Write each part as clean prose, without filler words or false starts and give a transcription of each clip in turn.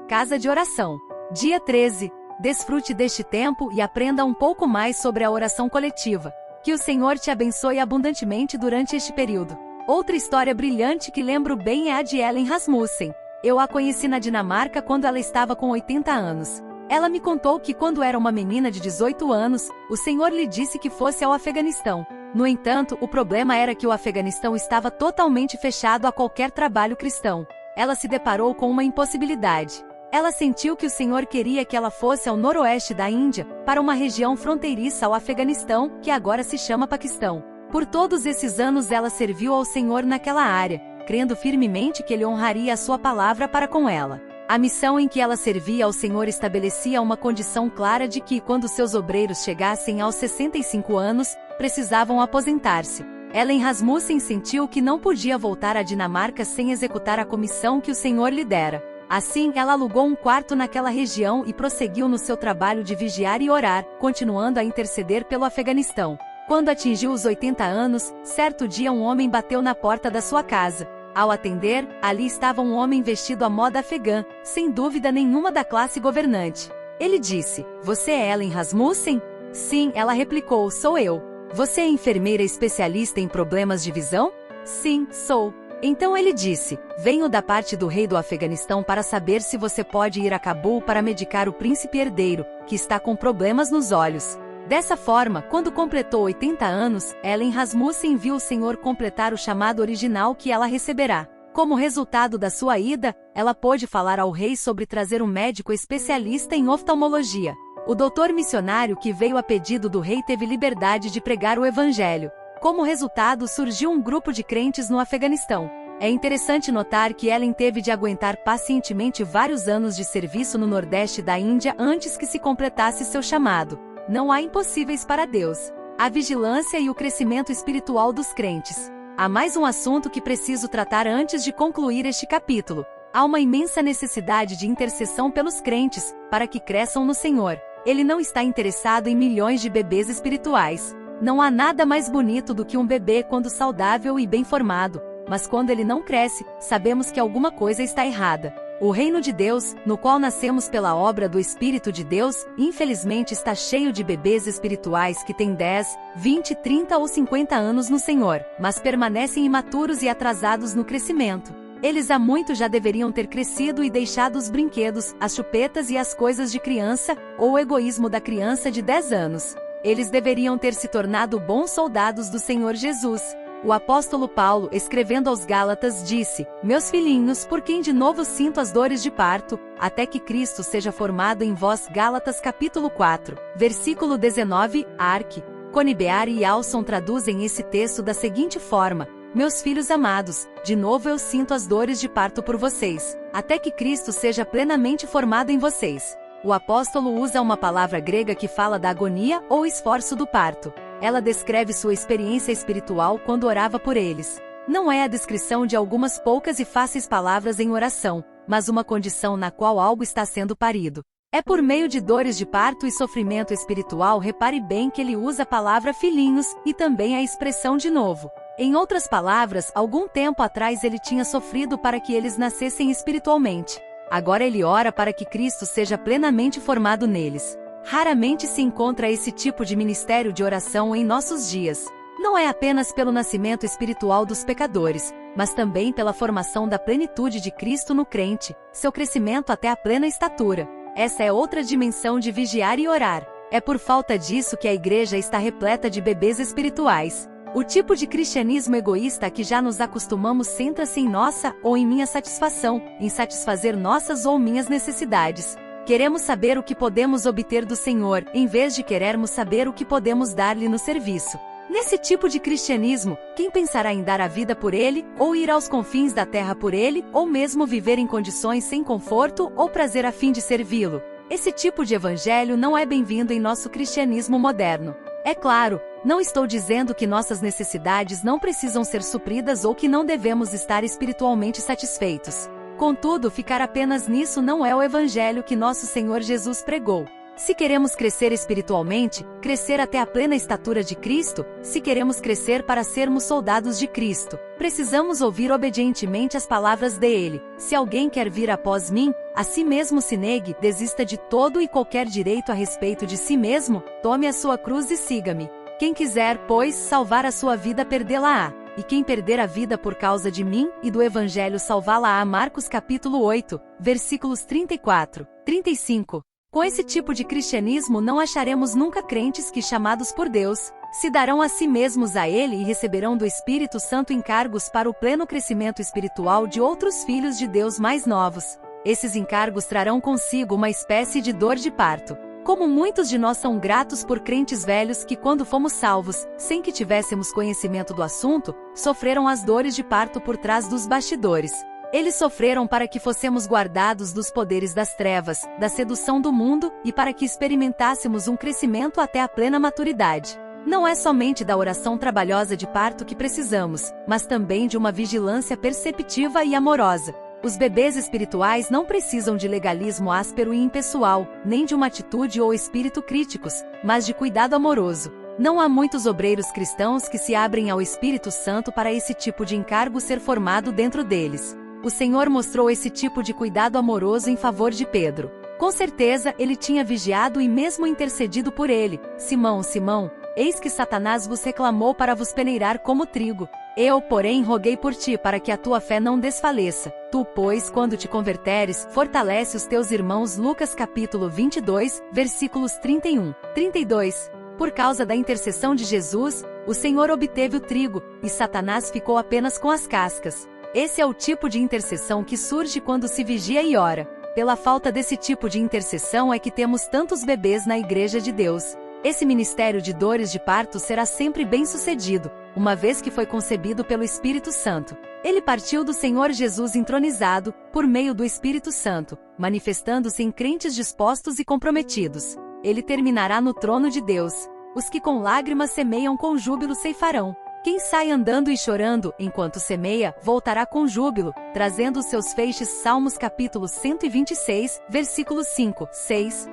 Casa de Oração. Dia 13. Desfrute deste tempo e aprenda um pouco mais sobre a oração coletiva. Que o Senhor te abençoe abundantemente durante este período. Outra história brilhante que lembro bem é a de Ellen Rasmussen. Eu a conheci na Dinamarca quando ela estava com 80 anos. Ela me contou que quando era uma menina de 18 anos, o Senhor lhe disse que fosse ao Afeganistão. No entanto, o problema era que o Afeganistão estava totalmente fechado a qualquer trabalho cristão. Ela se deparou com uma impossibilidade. Ela sentiu que o Senhor queria que ela fosse ao noroeste da Índia, para uma região fronteiriça ao Afeganistão, que agora se chama Paquistão. Por todos esses anos ela serviu ao Senhor naquela área, crendo firmemente que Ele honraria a sua palavra para com ela. A missão em que ela servia ao Senhor estabelecia uma condição clara de que, quando seus obreiros chegassem aos 65 anos, precisavam aposentar-se. Ellen Rasmussen sentiu que não podia voltar à Dinamarca sem executar a comissão que o Senhor lhe dera. Assim, ela alugou um quarto naquela região e prosseguiu no seu trabalho de vigiar e orar, continuando a interceder pelo Afeganistão. Quando atingiu os 80 anos, certo dia um homem bateu na porta da sua casa. Ao atender, ali estava um homem vestido à moda afegã, sem dúvida nenhuma da classe governante. Ele disse: "Você é Ellen Rasmussen?" "Sim", ela replicou, "sou eu." "Você é enfermeira especialista em problemas de visão?" "Sim, sou." Então ele disse: "Venho da parte do rei do Afeganistão para saber se você pode ir a Cabul para medicar o príncipe herdeiro, que está com problemas nos olhos." Dessa forma, quando completou 80 anos, Ellen Rasmussen viu o Senhor completar o chamado original que ela receberá. Como resultado da sua ida, ela pôde falar ao rei sobre trazer um médico especialista em oftalmologia. O doutor missionário que veio a pedido do rei teve liberdade de pregar o evangelho. Como resultado, surgiu um grupo de crentes no Afeganistão. É interessante notar que Ellen teve de aguentar pacientemente vários anos de serviço no nordeste da Índia antes que se completasse seu chamado. Não há impossíveis para Deus. A vigilância e o crescimento espiritual dos crentes. Há mais um assunto que preciso tratar antes de concluir este capítulo. Há uma imensa necessidade de intercessão pelos crentes, para que cresçam no Senhor. Ele não está interessado em milhões de bebês espirituais. Não há nada mais bonito do que um bebê quando saudável e bem formado, mas quando ele não cresce, sabemos que alguma coisa está errada. O reino de Deus, no qual nascemos pela obra do Espírito de Deus, infelizmente está cheio de bebês espirituais que têm 10, 20, 30 ou 50 anos no Senhor, mas permanecem imaturos e atrasados no crescimento. Eles há muito já deveriam ter crescido e deixado os brinquedos, as chupetas e as coisas de criança, ou o egoísmo da criança de 10 anos. Eles deveriam ter se tornado bons soldados do Senhor Jesus. O apóstolo Paulo, escrevendo aos Gálatas, disse: "Meus filhinhos, por quem de novo sinto as dores de parto, até que Cristo seja formado em vós." Gálatas capítulo 4, versículo 19, Ark, Conibear e Alson traduzem esse texto da seguinte forma: "Meus filhos amados, de novo eu sinto as dores de parto por vocês, até que Cristo seja plenamente formado em vocês." O apóstolo usa uma palavra grega que fala da agonia ou esforço do parto. Ela descreve sua experiência espiritual quando orava por eles. Não é a descrição de algumas poucas e fáceis palavras em oração, mas uma condição na qual algo está sendo parido. É por meio de dores de parto e sofrimento espiritual. Repare bem que ele usa a palavra filhinhos e também a expressão de novo. Em outras palavras, algum tempo atrás ele tinha sofrido para que eles nascessem espiritualmente. Agora ele ora para que Cristo seja plenamente formado neles. Raramente se encontra esse tipo de ministério de oração em nossos dias. Não é apenas pelo nascimento espiritual dos pecadores, mas também pela formação da plenitude de Cristo no crente, seu crescimento até a plena estatura. Essa é outra dimensão de vigiar e orar. É por falta disso que a igreja está repleta de bebês espirituais. O tipo de cristianismo egoísta a que já nos acostumamos centra-se em nossa ou em minha satisfação, em satisfazer nossas ou minhas necessidades. Queremos saber o que podemos obter do Senhor, em vez de querermos saber o que podemos dar-lhe no serviço. Nesse tipo de cristianismo, quem pensará em dar a vida por Ele, ou ir aos confins da terra por Ele, ou mesmo viver em condições sem conforto ou prazer a fim de servi-lo? Esse tipo de evangelho não é bem-vindo em nosso cristianismo moderno. É claro, não estou dizendo que nossas necessidades não precisam ser supridas ou que não devemos estar espiritualmente satisfeitos. Contudo, ficar apenas nisso não é o evangelho que nosso Senhor Jesus pregou. Se queremos crescer espiritualmente, crescer até a plena estatura de Cristo, se queremos crescer para sermos soldados de Cristo, precisamos ouvir obedientemente as palavras dele. Se alguém quer vir após mim, a si mesmo se negue, desista de todo e qualquer direito a respeito de si mesmo, tome a sua cruz e siga-me. Quem quiser, pois, salvar a sua vida, perdê-la-á. E quem perder a vida por causa de mim e do Evangelho, salvá-la-á. Marcos capítulo 8, versículos 34, 35. Com esse tipo de cristianismo não acharemos nunca crentes que, chamados por Deus, se darão a si mesmos a Ele e receberão do Espírito Santo encargos para o pleno crescimento espiritual de outros filhos de Deus mais novos. Esses encargos trarão consigo uma espécie de dor de parto. Como muitos de nós são gratos por crentes velhos que, quando fomos salvos, sem que tivéssemos conhecimento do assunto, sofreram as dores de parto por trás dos bastidores. Eles sofreram para que fossemos guardados dos poderes das trevas, da sedução do mundo, e para que experimentássemos um crescimento até a plena maturidade. Não é somente da oração trabalhosa de parto que precisamos, mas também de uma vigilância perceptiva e amorosa. Os bebês espirituais não precisam de legalismo áspero e impessoal, nem de uma atitude ou espírito críticos, mas de cuidado amoroso. Não há muitos obreiros cristãos que se abrem ao Espírito Santo para esse tipo de encargo ser formado dentro deles. O Senhor mostrou esse tipo de cuidado amoroso em favor de Pedro. Com certeza, ele tinha vigiado e mesmo intercedido por ele. Simão, Simão, eis que Satanás vos reclamou para vos peneirar como trigo. Eu, porém, roguei por ti para que a tua fé não desfaleça. Tu, pois, quando te converteres, fortalece os teus irmãos. Lucas capítulo 22, versículos 31, 32. Por causa da intercessão de Jesus, o Senhor obteve o trigo, e Satanás ficou apenas com as cascas. Esse é o tipo de intercessão que surge quando se vigia e ora. Pela falta desse tipo de intercessão é que temos tantos bebês na Igreja de Deus. Esse ministério de dores de parto será sempre bem-sucedido, uma vez que foi concebido pelo Espírito Santo. Ele partiu do Senhor Jesus entronizado, por meio do Espírito Santo, manifestando-se em crentes dispostos e comprometidos. Ele terminará no trono de Deus. Os que com lágrimas semeiam, com júbilo ceifarão. Quem sai andando e chorando, enquanto semeia, voltará com júbilo, trazendo os seus feixes. Salmos capítulo 126, versículos 5, 6.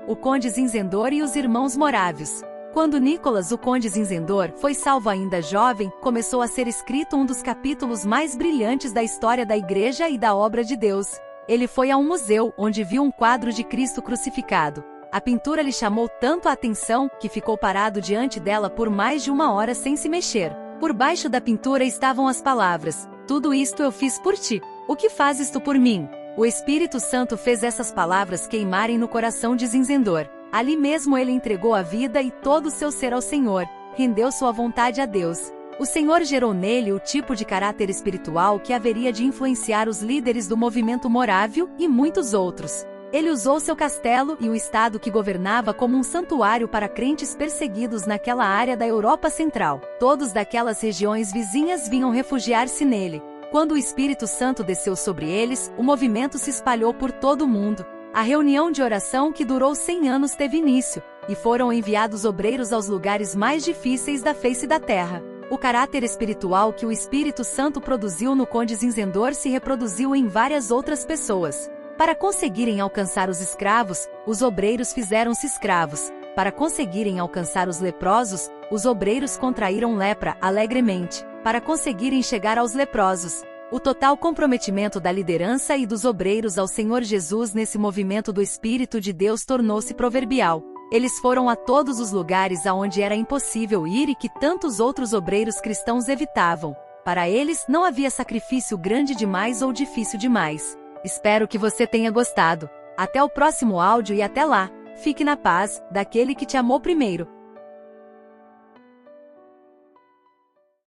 O conde Zinzendor e os irmãos morávios. Quando Nicolas, o conde Zinzendor, foi salvo ainda jovem, começou a ser escrito um dos capítulos mais brilhantes da história da Igreja e da obra de Deus. Ele foi a um museu, onde viu um quadro de Cristo crucificado. A pintura lhe chamou tanto a atenção, que ficou parado diante dela por mais de 1 hora sem se mexer. Por baixo da pintura estavam as palavras: tudo isto eu fiz por ti. O que fazes tu por mim? O Espírito Santo fez essas palavras queimarem no coração de Zinzendor. Ali mesmo ele entregou a vida e todo o seu ser ao Senhor, rendeu sua vontade a Deus. O Senhor gerou nele o tipo de caráter espiritual que haveria de influenciar os líderes do movimento morávio e muitos outros. Ele usou seu castelo e o estado que governava como um santuário para crentes perseguidos naquela área da Europa Central. Todos daquelas regiões vizinhas vinham refugiar-se nele. Quando o Espírito Santo desceu sobre eles, o movimento se espalhou por todo o mundo. A reunião de oração que durou 100 anos teve início, e foram enviados obreiros aos lugares mais difíceis da face da terra. O caráter espiritual que o Espírito Santo produziu no conde Zinzendor se reproduziu em várias outras pessoas. Para conseguirem alcançar os escravos, os obreiros fizeram-se escravos. Para conseguirem alcançar os leprosos, os obreiros contraíram lepra alegremente. Para conseguirem chegar aos leprosos, o total comprometimento da liderança e dos obreiros ao Senhor Jesus nesse movimento do Espírito de Deus tornou-se proverbial. Eles foram a todos os lugares aonde era impossível ir e que tantos outros obreiros cristãos evitavam. Para eles, não havia sacrifício grande demais ou difícil demais. Espero que você tenha gostado. Até o próximo áudio e até lá. Fique na paz, daquele que te amou primeiro.